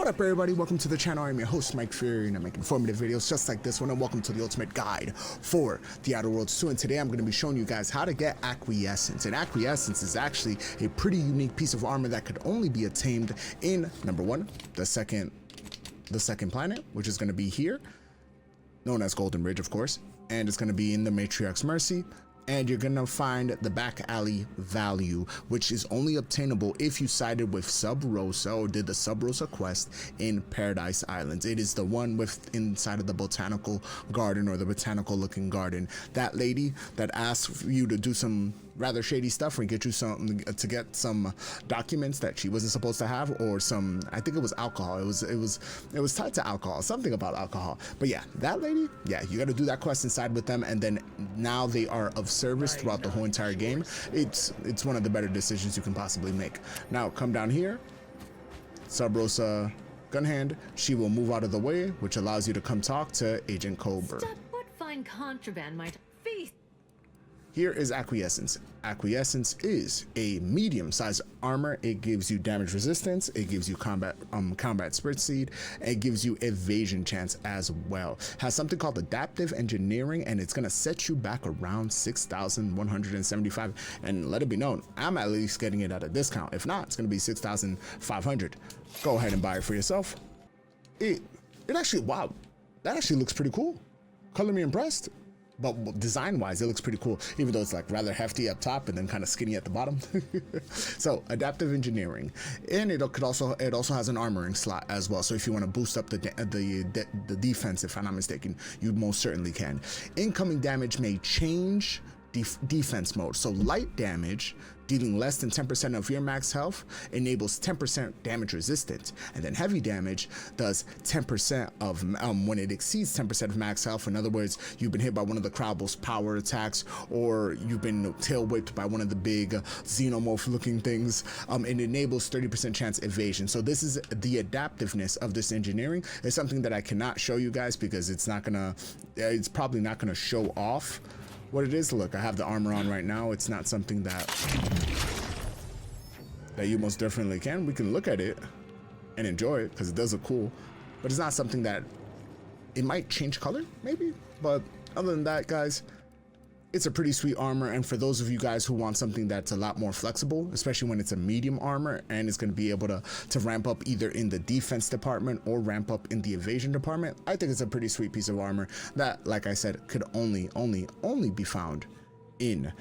What up, everybody? Welcome to the channel. I'm your host, Mike Fury, and I make informative videos just like this one. And welcome to the ultimate guide for the Outer Worlds 2. And today I'm going to be showing you guys how to get Acquiescence. And Acquiescence is actually a pretty unique piece of armor that could only be attained in, number one, the second planet, which is going to be here, known as Golden Ridge, of course. And it's going to be in the Matriarch's Mercy. And you're gonna find the back alley value, which is only obtainable if you sided with Sub Rosa or did the Sub Rosa quest in Paradise Islands. It is the one with inside of the botanical garden, or the botanical looking garden. That lady that asks you to do some rather shady stuff or get you some to get some documents that she wasn't supposed to have, or some, I think it was alcohol. It was tied to alcohol, something about alcohol. But yeah, that lady, yeah, you got to do that quest inside with them, and then now they are of service throughout the whole entire game. It's one of the better decisions you can possibly make. Now come down here, Sub Rosa gun hand, she will move out of the way, which allows you to come talk to Agent Cobra. Stop, what fine contraband might face? Here is Acquiescence. Acquiescence is a medium-sized armor. It gives you damage resistance, it gives you combat sprint speed, and it gives you evasion chance as well. Has something called adaptive engineering, and it's gonna set you back around 6,175. And let it be known, I'm at least getting it at a discount. If not, it's gonna be 6,500. Go ahead and buy it for yourself. It actually, wow, that actually looks pretty cool. Color me impressed. But design-wise, it looks pretty cool, even though it's like rather hefty up top and then kind of skinny at the bottom. So adaptive engineering, and it also has an armoring slot as well. So if you want to boost up the defense, if I'm not mistaken, you most certainly can. Incoming damage may change defense mode. So light damage, dealing less than 10% of your max health, enables 10% damage resistance, and then heavy damage does 10% of when it exceeds 10% of max health. In other words, you've been hit by one of the Crowble's power attacks, or you've been tail whipped by one of the big xenomorph looking things. It enables 30% chance evasion. So this is the adaptiveness of this engineering. It's something that I cannot show you guys because it's probably not gonna show off what it is. Look, I have the armor on right now. It's not something that you most definitely can. We can look at it and enjoy it because it does look cool, but it's not something that it might change color maybe. But other than that, guys, it's a pretty sweet armor. And for those of you guys who want something that's a lot more flexible, especially when it's a medium armor and it's going to be able to ramp up either in the defense department or ramp up in the evasion department, I think it's a pretty sweet piece of armor that, like I said, could only be found in.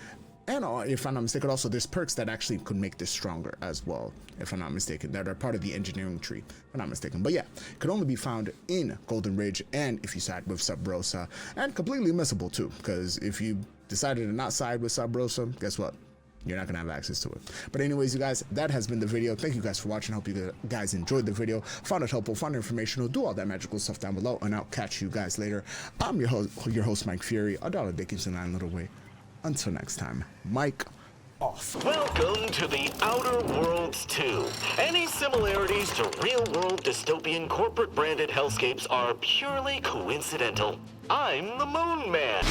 And if I'm not mistaken, also there's perks that actually could make this stronger as well, if I'm not mistaken, that are part of the engineering tree, if I'm not mistaken. But yeah, could only be found in Golden Ridge, and if you side with Sub Rosa, and completely missable too, because if you decided to not side with Sub Rosa, guess what? You're not gonna have access to it. But anyways, you guys, that has been the video. Thank you guys for watching. Hope you guys enjoyed the video, found it helpful, found it informational. Do all that magical stuff down below, and I'll catch you guys later. I'm your host Mike Fury, $1 Dickinson 9 little way. Until next time, Mike off. Welcome to the Outer Worlds 2. Any similarities to real-world dystopian corporate-branded hellscapes are purely coincidental. I'm the Moon Man.